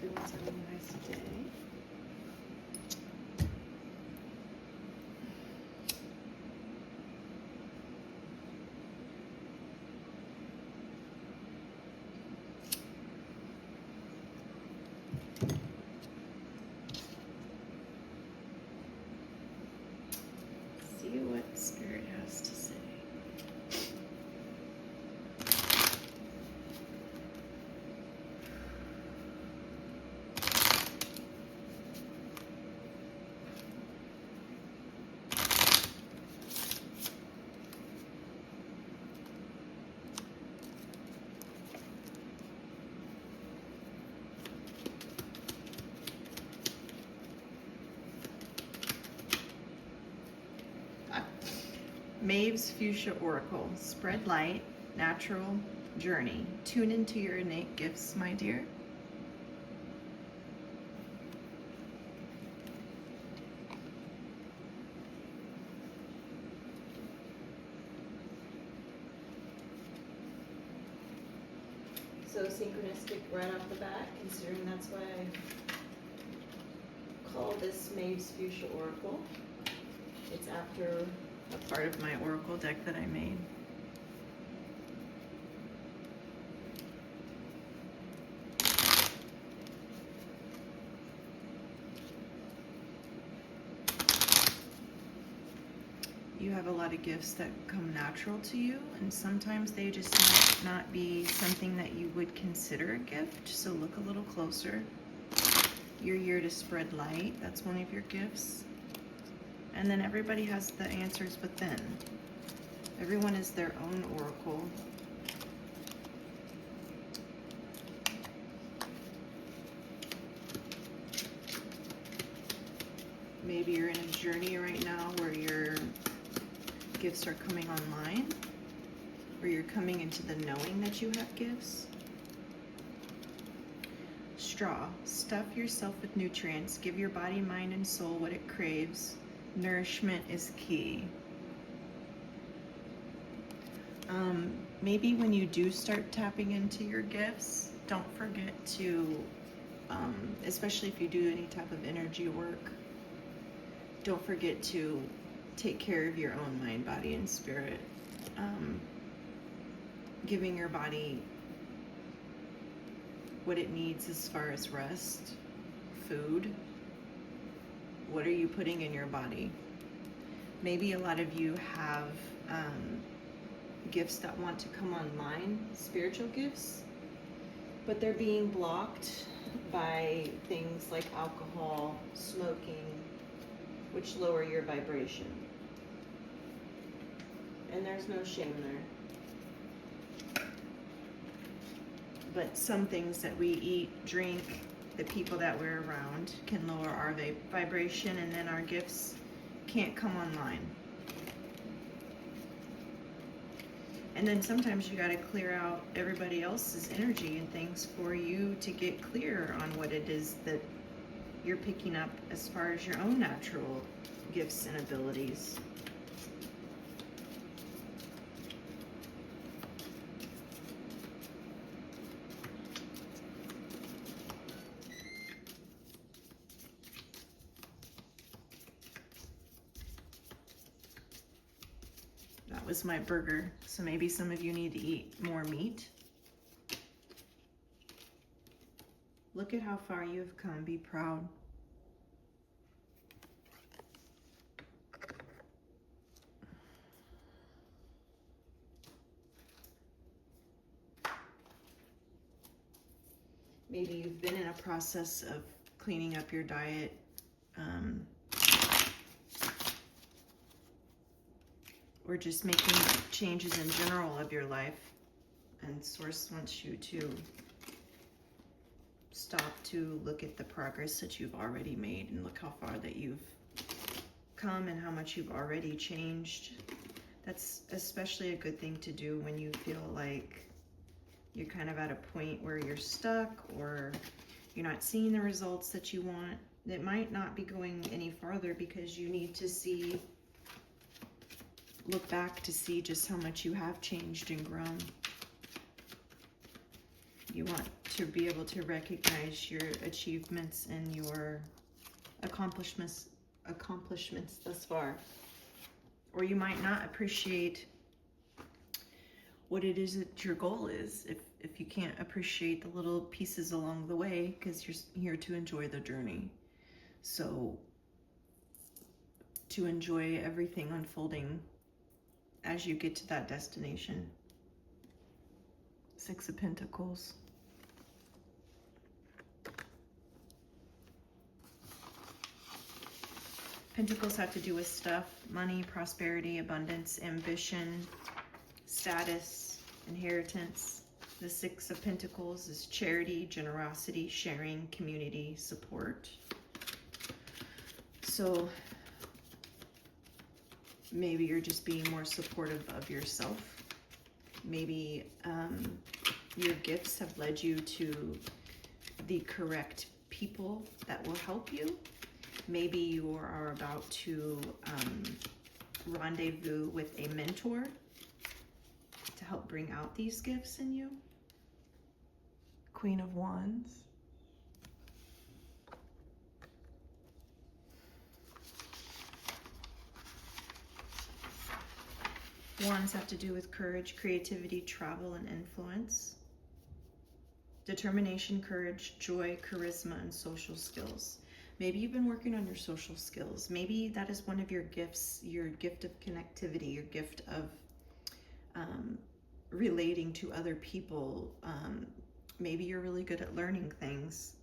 everyone's having a nice day. See what Spirit has to say. Maive's Fuchsia Oracle. Spread light, natural journey. Tune into your innate gifts, my dear. So synchronistic right off the bat, considering that's why I call this Maive's Fuchsia Oracle. It's after a part of my oracle deck that I made. You have a lot of gifts that come natural to you, and sometimes they just might not be something that you would consider a gift, so look a little closer. You're here to spread light, that's one of your gifts. And then everybody has the answers within. Everyone is their own oracle. Maybe you're in a journey right now where your gifts are coming online, or you're coming into the knowing that you have gifts. Straw. Stuff yourself with nutrients. Give your body, mind, and soul what it craves. Nourishment is key. Maybe when you do start tapping into your gifts, don't forget to, especially if you do any type of energy work, don't forget to take care of your own mind, body, and spirit. Giving your body what it needs as far as rest, food. What are you putting in your body? Maybe a lot of you have gifts that want to come online, spiritual gifts, but they're being blocked by things like alcohol, smoking, which lower your vibration. And there's no shame there. But some things that we eat, drink, the people that we're around can lower our vibration, and then our gifts can't come online. And then sometimes you got to clear out everybody else's energy and things for you to get clear on what it is that you're picking up as far as your own natural gifts and abilities. That was my burger, so maybe some of you need to eat more meat. Look at how far you have come. Be proud. Maybe you've been in a process of cleaning up your diet, or just making changes in general of your life, and Source wants you to stop to look at the progress that you've already made and look how far that you've come and how much you've already changed. That's especially a good thing to do when you feel like you're kind of at a point where you're stuck or you're not seeing the results that you want. It might not be going any farther because you need to look back to see just how much you have changed and grown. You want to be able to recognize your achievements and your accomplishments thus far. Or you might not appreciate what it is that your goal is if you can't appreciate the little pieces along the way, because you're here to enjoy the journey. So to enjoy everything unfolding as you get to that destination. Six of Pentacles. Pentacles have to do with stuff, money, prosperity, abundance, ambition, status, inheritance. The Six of Pentacles is charity, generosity, sharing, community, support. So maybe you're just being more supportive of yourself. Maybe your gifts have led you to the correct people that will help you. Maybe you are about to rendezvous with a mentor to help bring out these gifts in you. Queen of Wands. Wands have to do with courage, creativity, travel, and influence. Determination, courage, joy, charisma, and social skills. Maybe you've been working on your social skills. Maybe that is one of your gifts, your gift of connectivity, your gift of relating to other people. Maybe you're really good at learning things.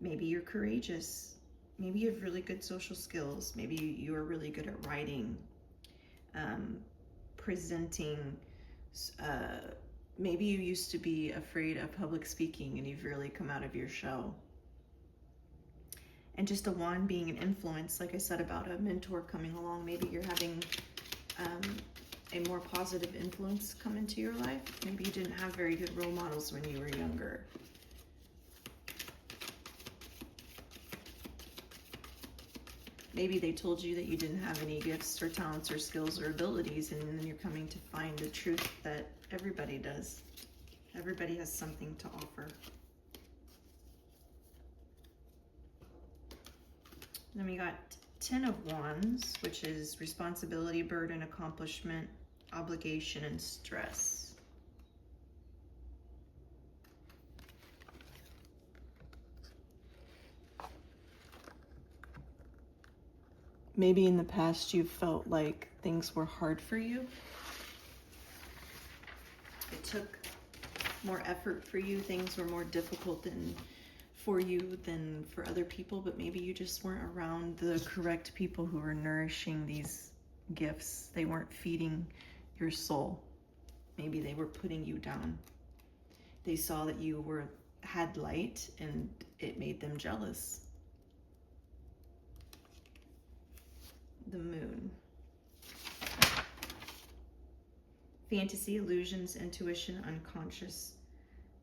Maybe you're courageous. Maybe you have really good social skills. Maybe you are really good at writing, presenting. Maybe you used to be afraid of public speaking and you've really come out of your shell. And just a wand being an influence, like I said about a mentor coming along. Maybe you're having a more positive influence come into your life. Maybe you didn't have very good role models when you were younger. Maybe they told you that you didn't have any gifts or talents or skills or abilities, and then you're coming to find the truth that everybody does. Everybody has something to offer. Then we got 10 of Wands, which is responsibility, burden, accomplishment, obligation, and stress. Maybe in the past you felt like things were hard for you. It took more effort for you. Things were more difficult for you than for other people, but maybe you just weren't around the correct people who were nourishing these gifts. They weren't feeding your soul. Maybe they were putting you down. They saw that you had light and it made them jealous. The Moon. Fantasy, illusions, intuition, unconscious,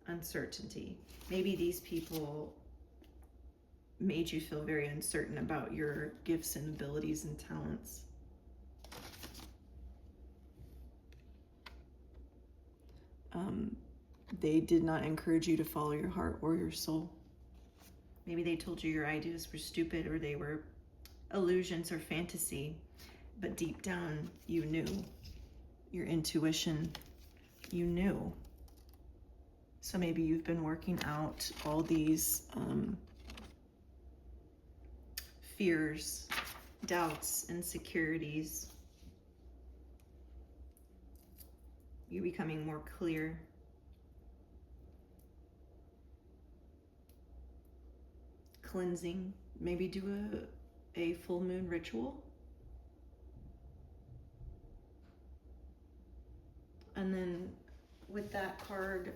uncertainty. Maybe these people made you feel very uncertain about your gifts and abilities and talents. They did not encourage you to follow your heart or your soul. Maybe they told you your ideas were stupid or they were illusions or fantasy, but deep down you knew. Your intuition, you knew. So maybe you've been working out all these fears, doubts, insecurities. You're becoming more clear. Cleansing. Maybe do a full moon ritual. And then with that card,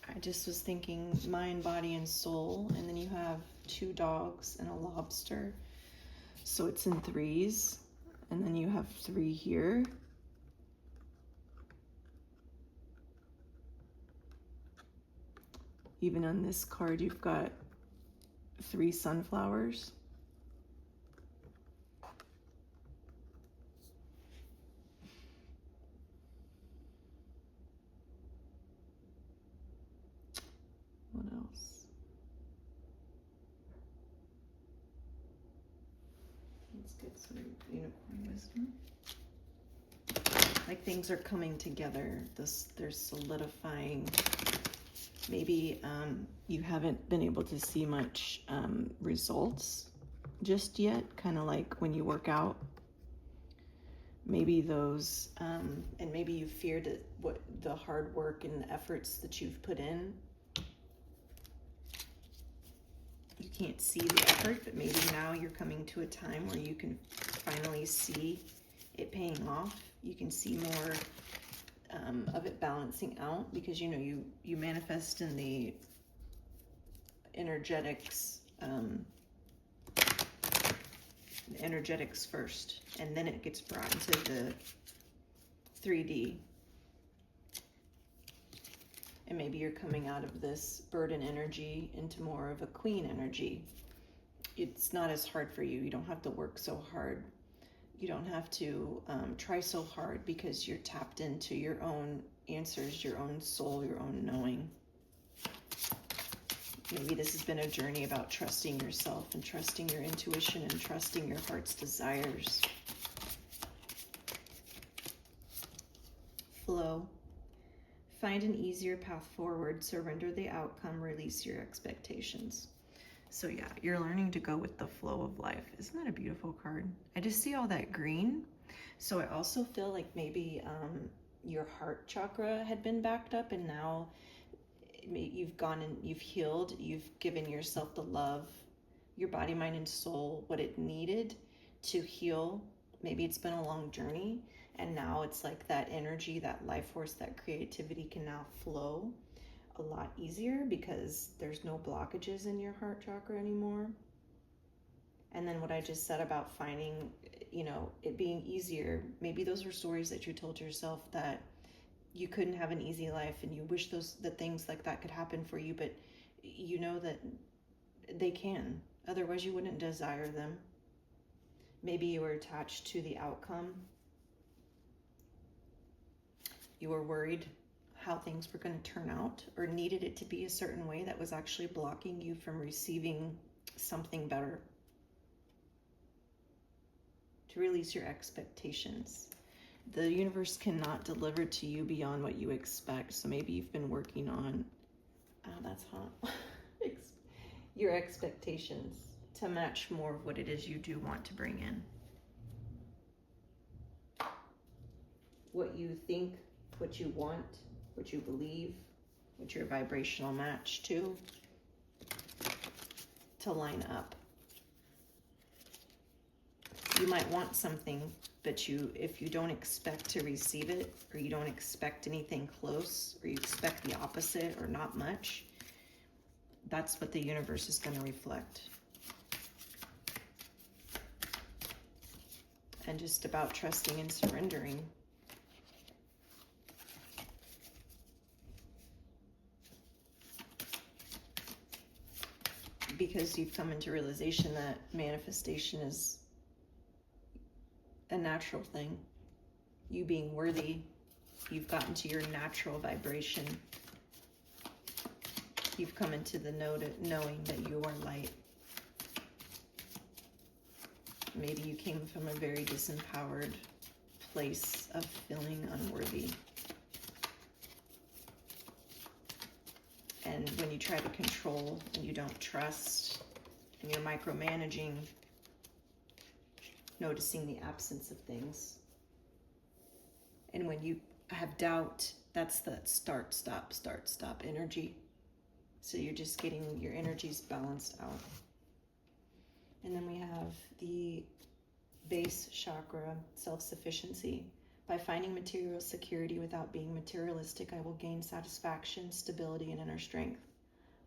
I just was thinking mind, body, and soul. And then you have 2 dogs and a lobster. So it's in 3s. And then you have 3 here. Even on this card, you've got 3 sunflowers. get some unicorn wisdom. Like things are coming together. They're solidifying. Maybe you haven't been able to see much results just yet, kind of like when you work out. Maybe those, and maybe you feared that what the hard work and the efforts that you've put in, you can't see the effort, but maybe now you're coming to a time where you can finally see it paying off. You can see more of it balancing out, because you know you manifest in the energetics first, and then it gets brought into the 3D. And maybe you're coming out of this burden energy into more of a queen energy. It's not as hard for you. You don't have to work so hard. You don't have to try so hard, because you're tapped into your own answers, your own soul, your own knowing. Maybe this has been a journey about trusting yourself and trusting your intuition and trusting your heart's desires. Flow. Find an easier path forward. Surrender the outcome. Release your expectations. So yeah, you're learning to go with the flow of life. Isn't that a beautiful card? I just see all that green. So I also feel like maybe your heart chakra had been backed up, and now you've gone and you've healed. You've given yourself the love, your body, mind, and soul, what it needed to heal. Maybe it's been a long journey, and now it's like that energy, that life force, that creativity can now flow a lot easier, because there's no blockages in your heart chakra anymore. And then what I just said about finding, you know, it being easier, maybe those were stories that you told yourself, that you couldn't have an easy life and you wish that things like that could happen for you, but you know that they can. Otherwise you wouldn't desire them. Maybe you were attached to the outcome. You were worried how things were going to turn out, or needed it to be a certain way that was actually blocking you from receiving something better. To release your expectations. The universe cannot deliver to you beyond what you expect. So maybe you've been working on, oh, that's hot, your expectations to match more of what it is you do want to bring in. What you think, what you want, what you believe, what your vibrational match to line up. You might want something, but if you don't expect to receive it, or you don't expect anything close, or you expect the opposite or not much, that's what the universe is going to reflect. And just about trusting and surrendering. Because you've come into realization that manifestation is a natural thing. You being worthy, you've gotten to your natural vibration. You've come into the knowing that you are light. Maybe you came from a very disempowered place of feeling unworthy. And when you try to control and you don't trust and you're micromanaging, noticing the absence of things. And when you have doubt, that's the start, stop energy. So you're just getting your energies balanced out. And then we have the base chakra, self-sufficiency. By finding material security without being materialistic, I will gain satisfaction, stability, and inner strength.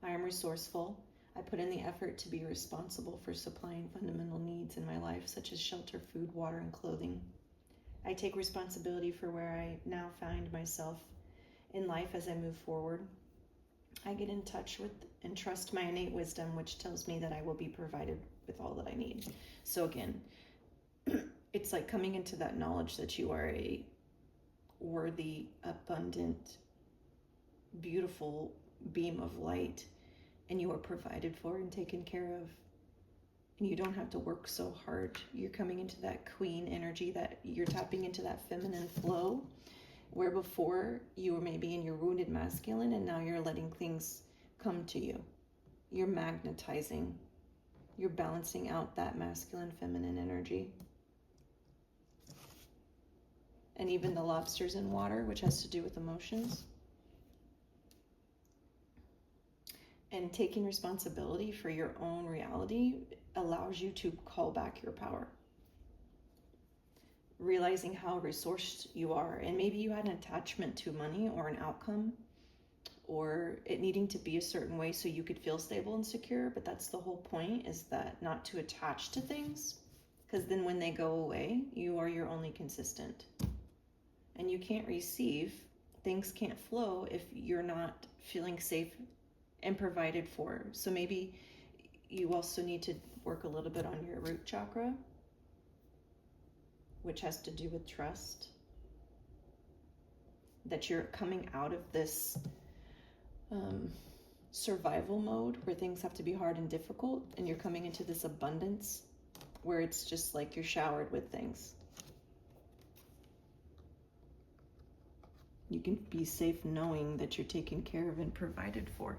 I am resourceful. I put in the effort to be responsible for supplying fundamental needs in my life, such as shelter, food, water, and clothing. I take responsibility for where I now find myself in life as I move forward. I get in touch with and trust my innate wisdom, which tells me that I will be provided with all that I need. So again, it's like coming into that knowledge that you are a worthy, abundant, beautiful beam of light, and you are provided for and taken care of. And you don't have to work so hard. You're coming into that queen energy, that you're tapping into that feminine flow, where before you were maybe in your wounded masculine, and now you're letting things come to you. You're magnetizing. You're balancing out that masculine, feminine energy. And even the lobsters in water, which has to do with emotions. And taking responsibility for your own reality allows you to call back your power. Realizing how resourced you are, and maybe you had an attachment to money or an outcome, or it needing to be a certain way so you could feel stable and secure, but that's the whole point, is that not to attach to things, because then when they go away, you are your only consistent. And you can't receive, things can't flow if you're not feeling safe and provided for. So maybe you also need to work a little bit on your root chakra, which has to do with trust. That you're coming out of this survival mode where things have to be hard and difficult, and you're coming into this abundance where it's just like you're showered with things. You can be safe knowing that you're taken care of and provided for.